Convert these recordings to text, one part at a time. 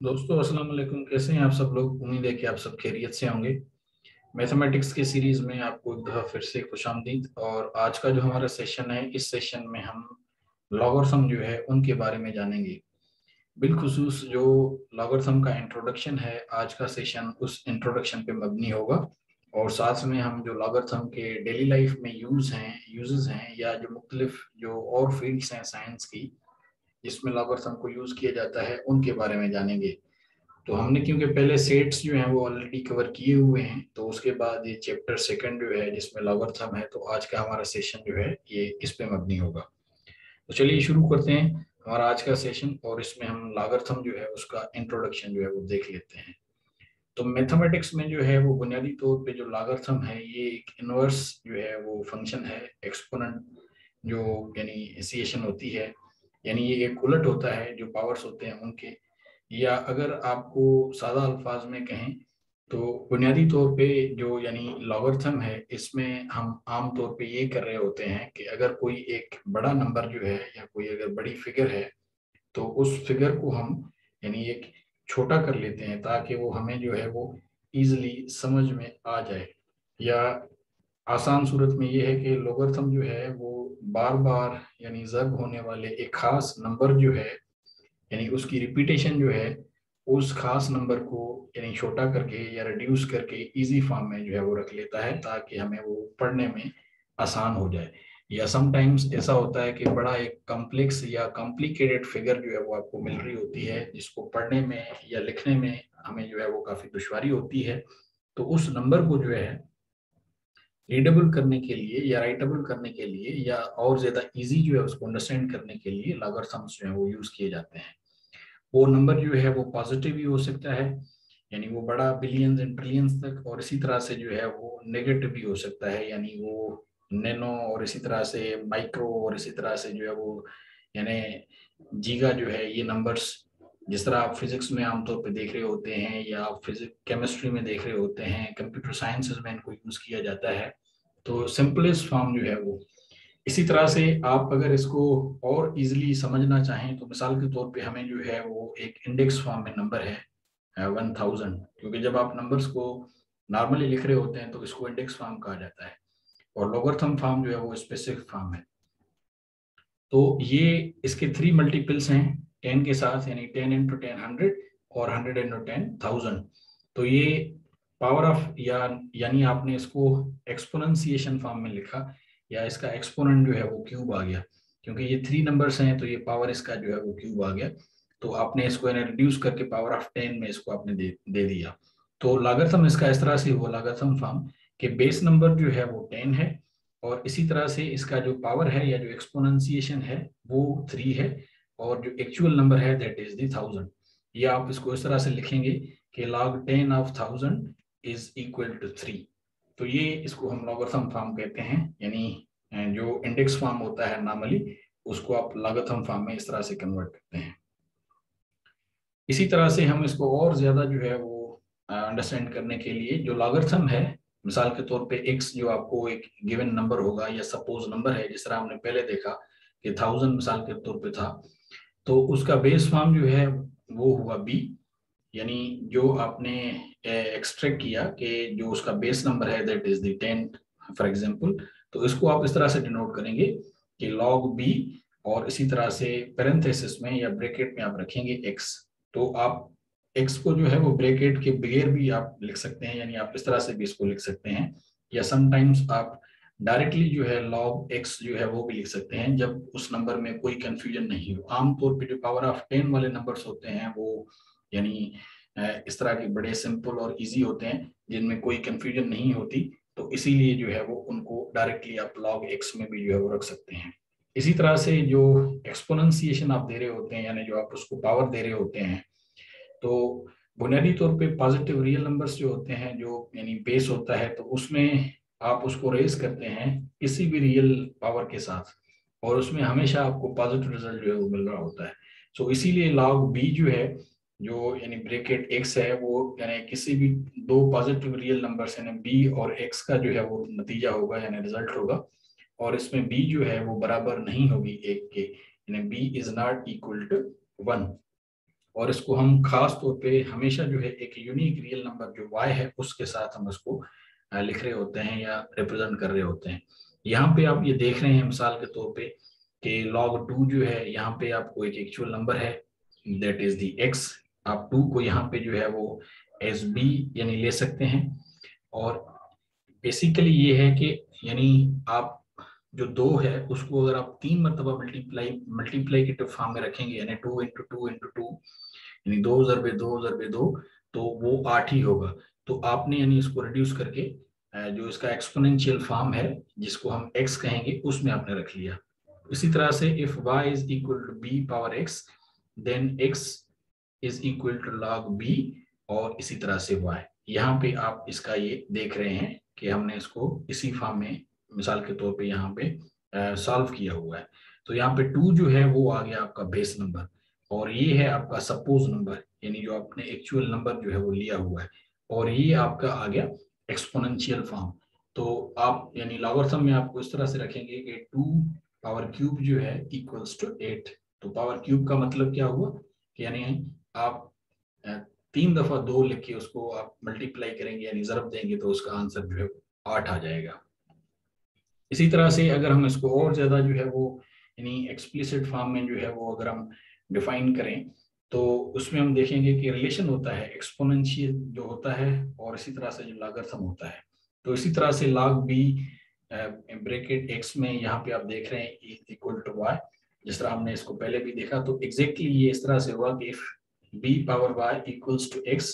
दोस्तों अस्सलाम वालेकुम। कैसे हैं आप सब लोग? उम्मीद है कि आप सब खैरियत से होंगे। मैथमेटिक्स के सीरीज में आपको एक दफ़ा फिर से खुशामदीद। और आज का जो हमारा सेशन है, इस सेशन में हम लॉगरिथम जो है उनके बारे में जानेंगे। बिलखुसूस जो लॉगरिथम का इंट्रोडक्शन है, आज का सेशन उस इंट्रोडक्शन पे मबनी होगा। और साथ में हम जो लॉगरिथम के डेली लाइफ में यूजेस हैं या जो मुख्तलिफ जो और फील्ड्स हैं साइंस की जिसमें लॉगरिथम को यूज़ किया जाता है, उनके बारे में जानेंगे। तो हमने क्योंकि पहले सेट्स जो हैं वो ऑलरेडी कवर किए हुए हैं, तो उसके बाद ये चैप्टर सेकंड जो है जिसमें लॉगरिथम है, तो आज का हमारा सेशन जो है ये इस पे मबनी होगा। तो चलिए शुरू करते हैं हमारा आज का सेशन, और इसमें हम लॉगरिथम जो है उसका इंट्रोडक्शन जो है वो देख लेते हैं। तो मैथमेटिक्स में जो है वो बुनियादी तौर पे जो लॉगरिथम है ये एक इनवर्स जो है वो फंक्शन है। एक्सपोनेंट जो यानी एसिएशन होती है, यानी ये एक उलट होता है जो पावर्स होते हैं उनके। या अगर आपको सादा अल्फाज में कहें तो बुनियादी तौर पे जो यानी लॉगरिथम है, इसमें हम आम तौर पे ये कर रहे होते हैं कि अगर कोई एक बड़ा नंबर जो है या कोई अगर बड़ी फिगर है, तो उस फिगर को हम यानी एक छोटा कर लेते हैं ताकि वो हमें जो है वो इजीली समझ में आ जाए। या आसान सूरत में ये है कि लॉगरिथम जो है वो बार बार यानी ज़ब होने वाले एक खास नंबर जो है, यानी उसकी रिपीटेशन जो है उस खास नंबर को यानी छोटा करके या रिड्यूस करके इजी फॉर्म में जो है वो रख लेता है ताकि हमें वो पढ़ने में आसान हो जाए। या समटाइम्स ऐसा होता है कि बड़ा एक कॉम्प्लेक्स या कॉम्प्लिकेटेड फिगर जो है वो आपको मिल रही होती है, जिसको पढ़ने में या लिखने में हमें जो है वो काफ़ी दुश्वारी होती है। तो उस नंबर को जो है रीडेबल करने के लिए या राइटेबल करने के लिए या और ज़्यादा इजी जो है उसको अंडरस्टैंड करने के लिए लॉगरिथम्स जो है वो यूज़ किए जाते हैं। वो नंबर जो है वो पॉजिटिव भी हो सकता है, यानी वो बड़ा बिलियंस एंड ट्रिलियंस तक, और इसी तरह से जो है वो नेगेटिव भी हो सकता है, यानी वो नैनो और इसी तरह से माइक्रो और इसी तरह से जो है वो यानी जीगा जो है ये नंबर्स जिस तरह आप फिजिक्स में आमतौर पे देख रहे होते हैं या आप फिजिक्स केमिस्ट्री में देख रहे होते हैं, कंप्यूटर साइंसेज में इनको यूज किया जाता है। तो सिंपलेस्ट फॉर्म जो है वो इसी तरह से आप अगर इसको और इजीली समझना चाहें तो मिसाल के तौर पे हमें जो है वो एक इंडेक्स फॉर्म में नंबर है 1000, क्योंकि जब आप नंबर्स को नॉर्मली लिख रहे होते हैं तो इसको इंडेक्स फॉर्म कहा जाता है, और लॉगरिथम फॉर्म जो है वो स्पेसिफिक फॉर्म है। तो ये इसके थ्री मल्टीपल्स हैं 10 के साथ, यानी 10 × 10 100 और 100 × 10 1000। तो ये पावर ऑफ या यानी आपने इसको एक्सपोनेंशिएशन फॉर्म में लिखा, या इसका एक्सपोनेंट जो है वो क्यूब आ गया, क्योंकि ये थ्री नंबर्स हैं तो ये पावर इसका जो है वो क्यूब आ गया। तो आपने इसको यानी रिड्यूस करके पावर ऑफ 10 में इसको आपने दे दिया। तो लॉगरिथम इसका इस तरह से हुआ लॉगरिथम फॉर्म कि बेस नंबर जो है वो 10 है, और इसी तरह से इसका जो पावर है या जो एक्सपोनेंशिएशन है वो 3 है, और जो एक्चुअल नंबर है दैट इज दी 1000। ये आप इसको इस तरह से लिखेंगे कि log 10 of 1000 is equal to 3। तो ये इसको हम लॉगरिथम फॉर्म कहते हैं, यानी जो इंडेक्स फॉर्म होता है नॉर्मली उसको आप लॉगरिथम फॉर्म में इस तरह से कन्वर्ट करते हैं। इसी तरह से हम इसको और ज्यादा जो है वो अंडरस्टैंड करने के लिए जो लॉगरिथम है, मिसाल के तौर पे x जो आपको एक गिवन नंबर होगा या सपोज नंबर है, जिस तरह हमने पहले देखा कि 1000 मिसाल के तौर पे था, तो उसका बेस फॉर्म जो है वो हुआ b, यानी जो आपने एक्सट्रैक्ट किया कि जो उसका बेस नंबर है that is the 10 for example. तो इसको आप इस तरह से डिनोट करेंगे कि log b, और इसी तरह से पेरेंथेसिस में या ब्रैकेट में आप रखेंगे x। तो आप x को जो है वो ब्रैकेट के बगैर भी आप लिख सकते हैं, यानी आप इस तरह से भी इसको लिख सकते हैं, या समटाइम्स आप डायरेक्टली जो है log x जो है वो भी लिख सकते हैं जब उस नंबर में कोई कंफ्यूजन नहीं हो। आमतौर पे जो पावर ऑफ 10 वाले नंबर्स होते हैं वो यानी इस तरह के बड़े सिंपल और इजी होते हैं जिनमें कोई कंफ्यूजन नहीं होती, तो इसीलिए जो है वो उनको डायरेक्टली आप log x में भी जो है वो रख सकते हैं। इसी तरह से जो एक्सपोनेंशिएशन आप दे रहे होते हैं, यानी जो आप उसको पावर दे रहे होते हैं, तो बुनियादी तौर पे पॉजिटिव रियल नंबर्स जो होते हैं जो यानी बेस होता है, तो उसमें आप उसको रेज करते हैं किसी भी रियल पावर के साथ, और उसमें हमेशा आपको पॉजिटिव रिजल्ट जो है वो मिल रहा होता है। सो इसीलिए log b जो है जो यानी ब्रैकेट x है वो यानी किसी भी दो पॉजिटिव रियल नंबर्स यानी b और x का जो है वो नतीजा होगा यानी रिजल्ट होगा, और इसमें b जो है वो बराबर नहीं होगी एक के, यानी b is not equal to 1। और इसको हम खास तौर पे हमेशा जो है एक यूनिक रियल नंबर जो y है उसके साथ हम इसको लिख रहे होते हैं या रिप्रेजेंट कर रहे होते हैं। यहाँ पे आप ये देख रहे हैं मिसाल के तौर पे कि log 2 जो है यहाँ पे आपको एक एक्चुअल नंबर है, दैट इज द x। आप 2 को यहाँ पे जो है वो एस b यानी ले सकते हैं। और बेसिकली ये है कि यानी आप जो 2 है उसको अगर आप 3 मरतबा मल्टीप्लाई फॉर्म में रखेंगे, यानी 2 × 2 × 2 यानी 2 × 2 × 2 तो वो 8 ही होगा। तो आपने यानी इसको रिड्यूस करके जो इसका एक्सपोनेंशियल फॉर्म है जिसको हम x कहेंगे उसमें आपने रख लिया। इसी तरह से if y is equal to b power x then x is equal to log b, और इसी तरह से y। यहाँ पे आप इसका ये देख रहे हैं कि हमने इसको इसी फॉर्म में मिसाल के तौर पे यहाँ पे सॉल्व किया हुआ है। तो यहाँ पे 2 जो है वो आ गया आपका बेस नंबर, और ये है आपका सपोज नंबर यानी जो आपने एक्चुअल नंबर जो है वो लिया हुआ है, और ये आपका आ गया एक्सपोनेंशियल फॉर्म। तो आप यानी लॉगरिथम में आपको इस तरह से रखेंगे कि 2 पावर क्यूब जो है इक्वल्स टू 8। तो पावर क्यूब का मतलब क्या हुआ कि यानी आप 3 दफा 2 लिख के उसको आप मल्टीप्लाई करेंगे यानी ज़रब देंगे तो उसका आंसर जो है 8 आ जाएगा। इसी तरह से अगर हम इसको और ज्यादा जो है वो यानी एक्सप्लिसिट फॉर्म में जो है वो अगर हम डिफाइन करें तो उसमें हम देखेंगे कि रिलेशन होता है एक्सपोनेंशियल जो होता है और इसी तरह से जो लॉगरिथम होता है। तो इसी तरह से log b ब्रैकेट x में यहाँ पे आप देख रहे हैं इक्वल टू y, जिस तरह हमने इसको पहले भी देखा। तो एग्जैक्टली ये इस तरह से हुआ कि if b power y equals to x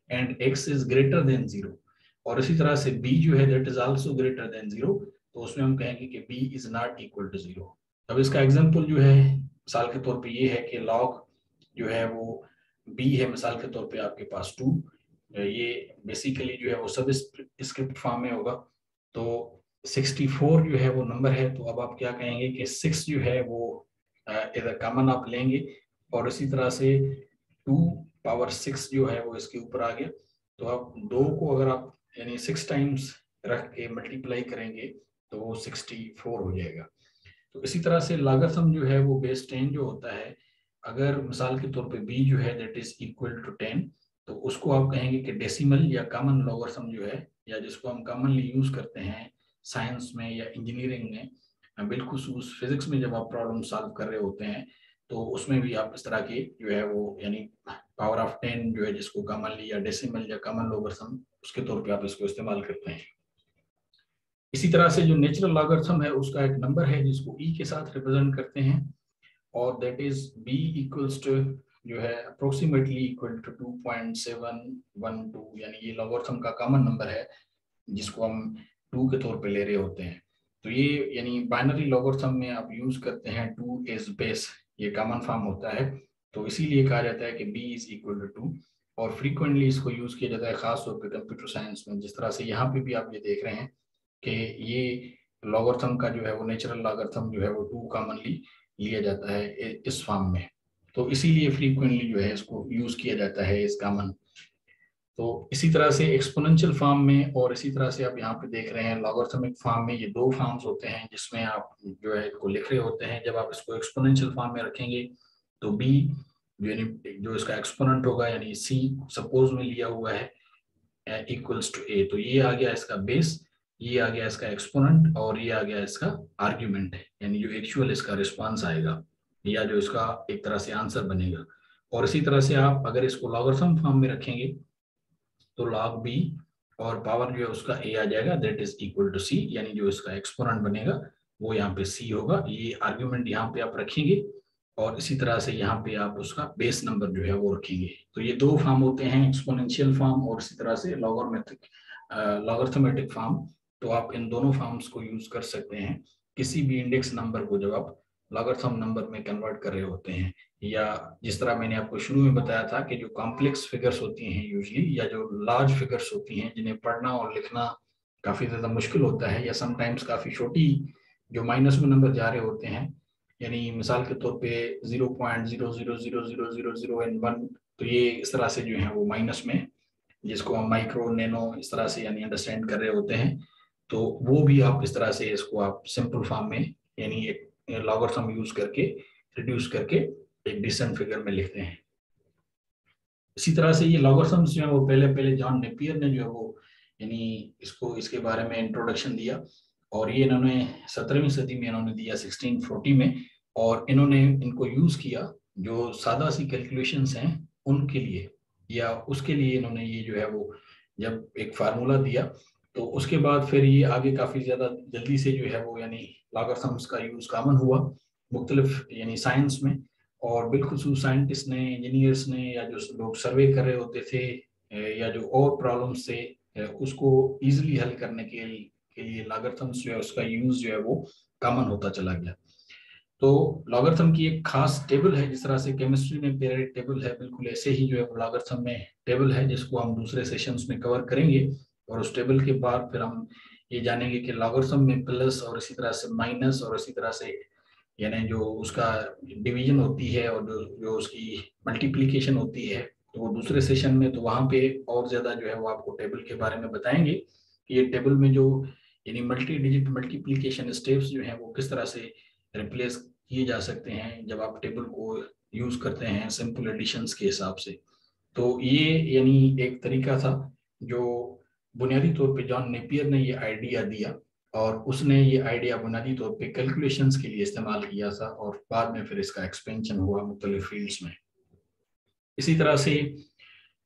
and x is greater than 0, और इसी तरह से b जो है that is also greater than 0, तो उसमें हम कहेंगे कि b is not equal to 0। अब इसका एग्जांपल जो है मिसाल के तौर पे ये है कि log जो है वो b है मिसाल के तौर पे आपके पास 2, ये बेसिकली जो है वो सब स्क्रिप्ट फॉर्म में होगा। तो 64 जो है वो नंबर है, तो अब आप क्या कहेंगे कि 6 जो है वो इधर कॉमन आप लेंगे, और इसी तरह से 2 पावर 6 जो है वो इसके ऊपर आ गया। तो अब 2 को अगर आप यानी 6 टाइम्स रख के मल्टीप्लाई करेंगे तो वो 64 हो जाएगा। तो इसी तरह से लॉगरिथम जो है वो बेस 10 जो होता है, अगर मिसाल के तौर पे b जो है दैट इज इक्वल टू 10, तो उसको आप कहेंगे कि डेसिमल या कॉमन लॉगरिथम जो है, या जिसको हम कॉमनली यूज करते हैं साइंस में या इंजीनियरिंग में, बिलखुसूस फिजिक्स में जब आप प्रॉब्लम सॉल्व कर रहे होते हैं तो उसमें भी आप इस तरह की जो है वो यानी पावर ऑफ 10 जो है जिसको कॉमनली या डेसिमल या कॉमन लॉगरिथम उसके तौर पे आप इसको इस्तेमाल करते हैं। इसी तरह से जो नेचुरल लॉगरिथम है उसका एक नंबर है जिसको e के साथ रिप्रेजेंट करते हैं, और that is b equals to जो है अप्रोक्सीमेटली इक्वल टू 2.712, यानी ये लॉगरिथम का कॉमन नंबर है जिसको हम 2 के तौर पे ले रहे होते हैं। तो ये यानी बाइनरी लॉगरिथम में आप यूज करते हैं 2 एज बेस, ये कॉमन फॉर्म होता है, तो इसीलिए कहा जाता है कि b इज इक्वल टू 2, और फ्रीक्वेंटली इसको यूज किया जाता है खास तौर पे कंप्यूटर साइंस में। जिस तरह से यहाँ पे भी आप ये देख रहे हैं कि ये लॉगरिथम का जो है वो नेचुरल लॉगरिथम जो है वो 2 कॉमनली लिया जाता है इस फॉर्म में, तो इसीलिए फ्रीक्वेंटली जो है इसको यूज किया जाता है इस कॉमन। तो इसी तरह से एक्सपोनेंशियल फॉर्म में, और इसी तरह से आप यहाँ पे देख रहे हैं लॉगरिथमिक फॉर्म में, ये 2 फॉर्म्स होते हैं जिसमें आप जो है इनको लिख रहे होते हैं। जब आप इसको एक्सपोनेंशियल फॉर्म में रखेंगे तो b जो इसका एक्सपोनेंट होगा यानी c सपोज में लिया हुआ है इक्वल्स टू a, तो ये आ गया इसका बेस, ये आ गया इसका एक्सपोनेंट, और ये आ गया इसका आर्ग्यूमेंट यानी जो एक्चुअल इसका रिस्पांस आएगा या जो इसका एक तरह से आंसर बनेगा। और इसी तरह से आप अगर इसको लॉगरिथम फॉर्म में रखेंगे तो log b और पावर जो है उसका a आ जाएगा that is equal to c, यानी जो इसका एक्सपोनेंट बनेगा वो यहाँ पे c होगा। ये आर्ग्यूमेंट यहाँ पे आप रखेंगे और इसी तरह से यहाँ पे आप उसका बेस नंबर जो है वो रखेंगे। तो ये 2 फॉर्म होते हैं, एक्सपोनेंशियल फॉर्म और इसी तरह से लॉगरिथमेटिक फॉर्म। तो आप इन दोनों फॉर्म्स को यूज कर सकते हैं किसी भी इंडेक्स नंबर को जब आप लॉगरिथम नंबर में कन्वर्ट कर रहे होते हैं, या जिस तरह मैंने आपको शुरू में बताया था कि जो कॉम्प्लेक्स फिगर्स होती हैं यूजली, या जो लार्ज फिगर्स होती हैं जिन्हें पढ़ना और लिखना काफ़ी ज़्यादा मुश्किल होता है, या समटाइम्स काफ़ी छोटी जो माइनस में नंबर जा रहे होते हैं, यानी मिसाल के तौर पे 0.00000001, तो ये इस तरह से जो है वो माइनस में, जिसको हम माइक्रो नैनो इस तरह से यानी अंडरस्टैंड कर रहे होते हैं, तो वो भी आप इस तरह से इसको आप सिंपल फॉर्म में यानी एक लॉगरिथम यूज करके रिड्यूस करके एक डिसेंट फिगर में लिखते हैं। इसी तरह से ये लॉगरिथम्स जो है वो पहले पहले जॉन नेपियर ने जो है वो यानी इसके बारे में इंट्रोडक्शन दिया, और ये इन्होंने 17वीं सदी में इन्होंने दिया 1640 में, और इन्होंने इनको यूज किया जो सादा सी कैलकुलेशंस हैं उनके लिए, या उसके लिए इन्होंने ये जो है वो जब एक फार्मूला दिया, तो उसके बाद फिर ये आगे काफी ज्यादा जल्दी से जो है वो यानी लॉगरिथम्स का यूज कॉमन हुआ मुख्तलिफ यानी साइंस में। और बिलखुसूस साइंटिस्ट ने, इंजीनियर्स ने, या जो लोग सर्वे कर रहे होते थे या जो और प्रॉब्लम्स थे उसको इजीली हल करने के लिए लॉगरिथम्स जो है उसका यूज जो है वो कॉमन होता चला गया। तो लॉगरिथम की एक खास टेबल है, जिस तरह से केमिस्ट्री में पीरियडिक टेबल है, बिल्कुल ऐसे ही जो है वो लॉगरिथम में टेबल है, जिसको हम दूसरे सेशंस में कवर करेंगे। और उस टेबल के बाद फिर हम ये जानेंगे कि लॉगरिथम में प्लस और इसी तरह से माइनस और इसी तरह से यानी जो उसका डिवीजन होती है और जो उसकी मल्टीप्लिकेशन होती है, तो वो दूसरे सेशन में, तो वहाँ पे और ज़्यादा जो है वो आपको टेबल के बारे में बताएंगे कि ये टेबल में जो यानी मल्टी डिजिट मल्टीप्लिकेशन स्टेप्स जो हैं वो किस तरह से रिप्लेस किए जा सकते हैं जब आप टेबल को यूज़ करते हैं सिंपल एडिशंस के हिसाब से। तो ये यानी एक तरीका था जो बुनियादी तौर पे जॉन नेपियर ने ये आइडिया दिया, और उसने ये आइडिया बुनियादी तौर पे कैलकुलेशंस के लिए इस्तेमाल किया था, और बाद में फिर इसका एक्सपेंशन हुआ मुख्तलिफ फील्ड्स में। इसी तरह से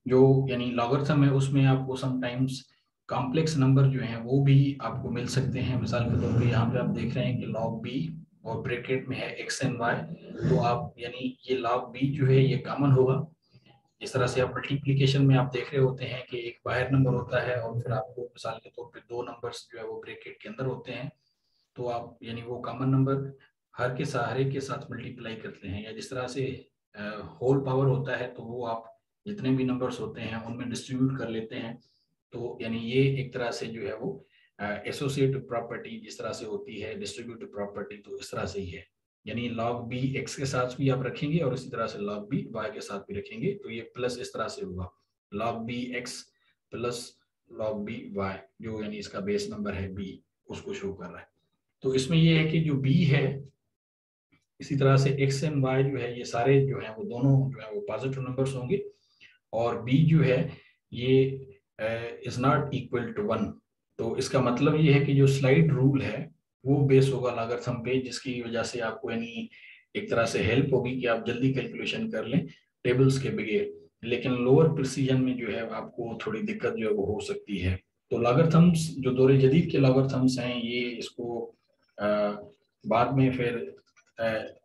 जो यानी लॉगरिथम है उसमें आपको समटाइम्स कॉम्प्लेक्स नंबर जो हैं वो भी आपको मिल सकते हैं। मिसाल के तौर पे यहाँ पे आप देख रहे हैं कि लॉग बी और ब्रैकेट में है एक्स एंड वाई, तो आप यानी ये लॉग बी जो है ये कॉमन होगा। इस तरह से आप मल्टीप्लिकेशन में आप देख रहे होते हैं कि एक बाहर नंबर होता है और फिर आपको मिसाल के तौर पे दो नंबर्स जो है वो ब्रैकेट के अंदर होते हैं, तो आप यानी वो कॉमन नंबर हर एक के साथ मल्टीप्लाई करते हैं, या जिस तरह से होल पावर होता है तो वो आप जितने भी नंबर्स होते हैं उनमें डिस्ट्रीब्यूट कर लेते हैं। तो यानी ये एक तरह से जो है वो एसोसिएटिव प्रॉपर्टी जिस तरह से होती है डिस्ट्रीब्यूटिव प्रॉपर्टी, तो इस तरह से ही है। यानी लॉग बी एक्स के साथ भी आप रखेंगे और इसी तरह से लॉग बी वाई के साथ भी रखेंगे, तो ये प्लस इस तरह से होगा, log B X plus log B Y, जो यानी इसका बेस नंबर है बी उसको शो कर रहा है। तो इसमें ये है कि जो बी है, इसी तरह से एक्स एंड वाई जो है ये सारे जो है वो दोनों जो है वो पॉजिटिव नंबर्स होंगे, और बी जो है ये इज नॉट इक्वल टू 1। तो इसका मतलब ये है कि जो स्लाइड रूल है वो बेस होगा लॉगरिथम पे, जिसकी वजह से आपको यानी एक तरह से हेल्प होगी कि आप जल्दी कैलकुलेशन कर लें टेबल्स के बगैर। लेकिन लोअर प्रिसीजन में जो है आपको थोड़ी दिक्कत जो है वो हो सकती है। तो लॉगरिथम्स जो दौरे जदीद के लॉगरिथम्स हैं ये इसको बाद में फिर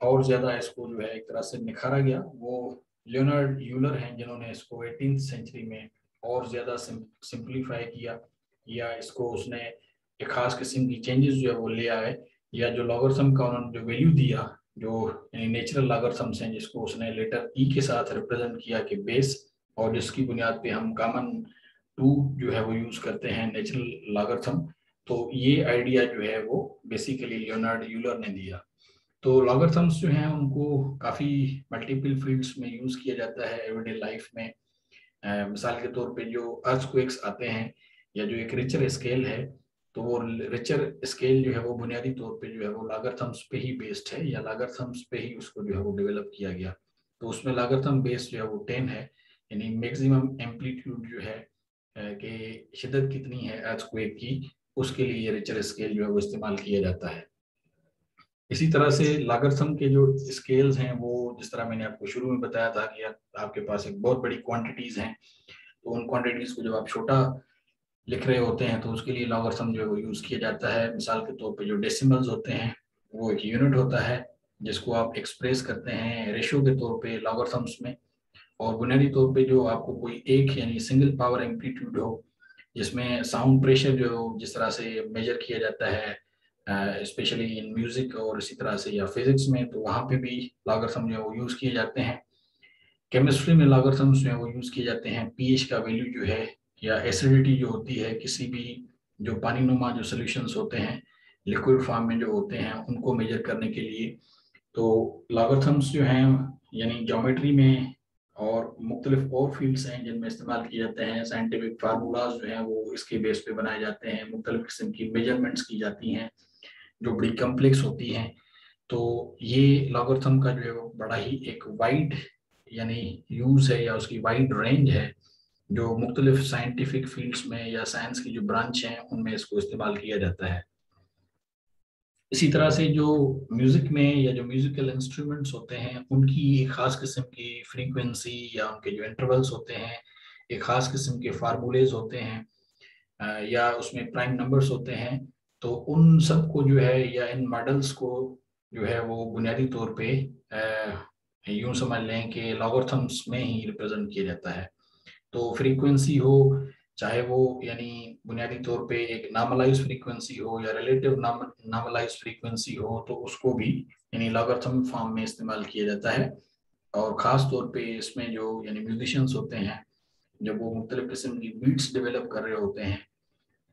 और ज़्यादा इसको जो है एक तरह से निखारा गया। वो लियोनार्ड यूलर हैं जिन्होंने इसको 18th सेंचुरी में और ज़्यादा सिंप्लीफाई किया, या इसको उसने एक खास किस्म की चेंजेस जो है वो ले आए, या जो लॉगरिथम का उन्होंने जो वैल्यू दिया जो नेचुरल लॉगरिथम्स हैं जिसको उसने लेटर ई के साथ रिप्रेजेंट किया कि बेस, और जिसकी बुनियाद पे हम कॉमन टू जो है वो यूज़ करते हैं नेचुरल लॉगरिथम। तो ये आइडिया जो है वो बेसिकली लियोनार्ड यूलर ने दिया। तो लॉगरिथम्स जो हैं उनको काफ़ी मल्टीपल फील्ड्स में यूज़ किया जाता है एवरीडे लाइफ में। मिसाल के तौर पे जो अर्थक्वेक्स आते हैं या जो एक रिचर स्केल है, तो वो रिचर स्केल जो है वो बुनियादी तौर पे जो है वो लॉगरिथम्स पे ही बेस्ड है, या लॉगरिथम्स पे ही उसको जो है वो डेवलप किया गया। तो उसमें लॉगरिथम बेस जो है वो 10 है, यानी मैक्सिमम एम्पलीट्यूड जो है कि शिद्दत कितनी है अर्थक्वेक की, उसके लिए ये रिचर स्केल जो है वो इस्तेमाल किया जाता है। इसी तरह से लॉगरिथम के जो स्केल्स हैं वो जिस तरह मैंने आपको शुरू में बताया था कि आपके पास एक बहुत बड़ी क्वांटिटीज हैं, तो उन क्वांटिटीज को जब आप छोटा लिख रहे होते हैं तो उसके लिए लॉगरिथम जो है वो यूज किया जाता है। मिसाल के तौर पे जो डेसिमल्स होते हैं वो एक यूनिट होता है जिसको आप एक्सप्रेस करते हैं रेशियो के तौर पे लॉगरिथम्स में। और बुनियादी तौर पे जो आपको कोई एक यानी सिंगल पावर एम्पलीट्यूड हो, जिसमें साउंड प्रेशर जो जिस तरह से मेजर किया जाता है स्पेशली इन म्यूजिक और इसी तरह से या फिजिक्स में, तो वहाँ पे भी लॉगरिथम जो है वो यूज़ किए जाते हैं। केमिस्ट्री में लॉगरिथम्स जो है वो यूज़ किए जाते हैं पीएच का वैल्यू जो है, या एसिडिटी जो होती है किसी भी जो पानी नुमा जो सोल्यूशंस होते हैं लिक्विड फॉर्म में जो होते हैं उनको मेजर करने के लिए। तो लॉगरिथम्स जो हैं यानी ज्योमेट्री में और मुख्तलिफ और फील्ड्स हैं जिनमें इस्तेमाल किए जाते हैं। साइंटिफिक फार्मूलाज जो हैं वो इसके बेस पे बनाए जाते हैं, मुख्तलिफ किस्म की मेजरमेंट्स की जाती हैं जो बड़ी कम्प्लेक्स होती हैं। तो ये लॉगरिथम का जो है वो बड़ा ही एक वाइड यानी यूज है या उसकी वाइड रेंज है, जो मुख्तलिफ साइंटिफिक फील्ड्स में या साइंस की जो ब्रांच हैं उनमें इसको इस्तेमाल किया जाता है। इसी तरह से जो म्यूजिक में या जो म्यूजिकल इंस्ट्रूमेंट्स होते हैं उनकी एक खास किस्म की फ्रीक्वेंसी या उनके जो इंटरवल्स होते हैं, एक खास किस्म के फार्मूलेज होते हैं, या उसमें प्राइम नंबर्स होते हैं। तो उन सब को जो है या इन मॉडल्स को जो है वो बुनियादी तौर पे यूं समझ लें कि लॉगरिथम्स में ही रिप्रेजेंट किया जाता है। तो फ्रीक्वेंसी हो, चाहे वो यानी बुनियादी तौर पे एक नॉर्मलाइज फ्रीक्वेंसी हो या रिलेटिव नॉर्मलाइज फ्रीक्वेंसी हो, तो उसको भी यानी लॉगरिथम फॉर्म में इस्तेमाल किया जाता है। और ख़ास तौर पे इसमें जो यानी म्यूजिशियंस होते हैं, जब वो मुख्तलिफ किस्म की बीट्स डेवलप कर रहे होते हैं,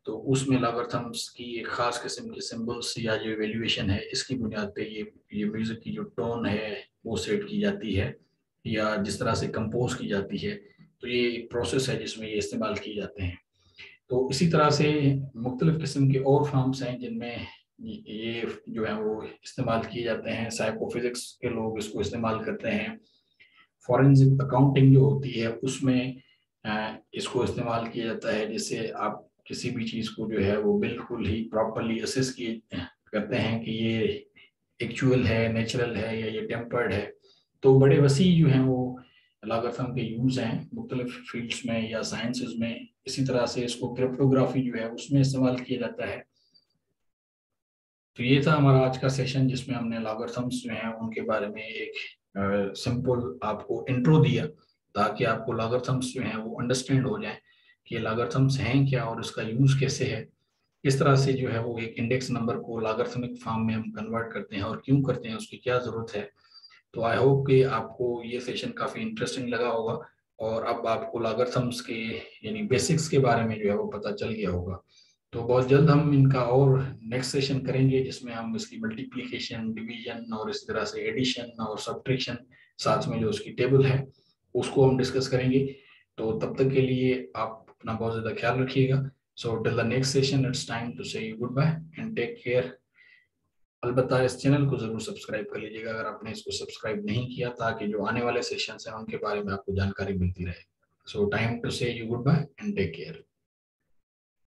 तो उसमें लॉगरिथम्स की एक खास किस्म के सिंबल्स या जो वैल्यूएशन है इसकी बुनियाद पे ये म्यूजिक की जो टोन है वो सेट की जाती है या जिस तरह से कंपोज की जाती है। तो ये एक प्रोसेस है जिसमें ये इस्तेमाल किए जाते हैं। तो इसी तरह से मुख्तलिफ किस्म के और फॉर्म्स हैं जिनमें ये जो है वो इस्तेमाल किए जाते हैं। साइकोफिजिक्स के लोग इसको इस्तेमाल करते हैं। फॉरेंसिक अकाउंटिंग जो होती है उसमें इसको इस्तेमाल किया जाता है, जिससे आप किसी भी चीज़ को जो है वो बिल्कुल ही प्रॉपरली असेस किए करते हैं कि ये एक्चुअल है, नेचुरल है या ये टेम्पर्ड है। तो बड़े वसी जो हैं वो लॉगरिथम के यूज हैं मुख्तलिफ फील्ड्स में या साइंसेज में। इसी तरह से इसको क्रिप्टोग्राफी जो है उसमें इस्तेमाल किया जाता है। तो ये था हमारा आज का सेशन जिसमें हमने लॉगरिथम्स जो हैं उनके बारे में एक सिंपल आपको इंट्रो दिया, ताकि आपको लॉगरिथम्स जो हैं वो अंडरस्टैंड हो जाए कि लॉगरिथम्स हैं क्या और इसका यूज कैसे है, किस तरह से जो है वो एक इंडेक्स नंबर को लॉगरिथमिक फॉर्म में हम कन्वर्ट करते हैं और क्यों करते हैं, उसकी क्या ज़रूरत है। तो आई होप कि आपको ये सेशन काफ़ी इंटरेस्टिंग लगा होगा और अब आपको लॉगरिथम्स के यानी बेसिक्स के बारे में जो है वो पता चल गया होगा। तो बहुत जल्द हम इनका और नेक्स्ट सेशन करेंगे जिसमें हम इसकी मल्टीप्लिकेशन, डिवीजन और इस तरह से एडिशन और सब्ट्रैक्शन, साथ में जो उसकी टेबल है उसको हम डिस्कस करेंगे। तो तब तक के लिए आप अपना बहुत ज़्यादा ख्याल रखिएगा। So till the next session it's time to say goodbye and take care. अलबत्ता इस चैनल को जरूर सब्सक्राइब कर लीजिएगा अगर आपने इसको सब्सक्राइब नहीं किया, ताकि जो आने वाले सेशंस हैं उनके बारे में आपको जानकारी मिलती रहे। So time to say you goodbye and take care.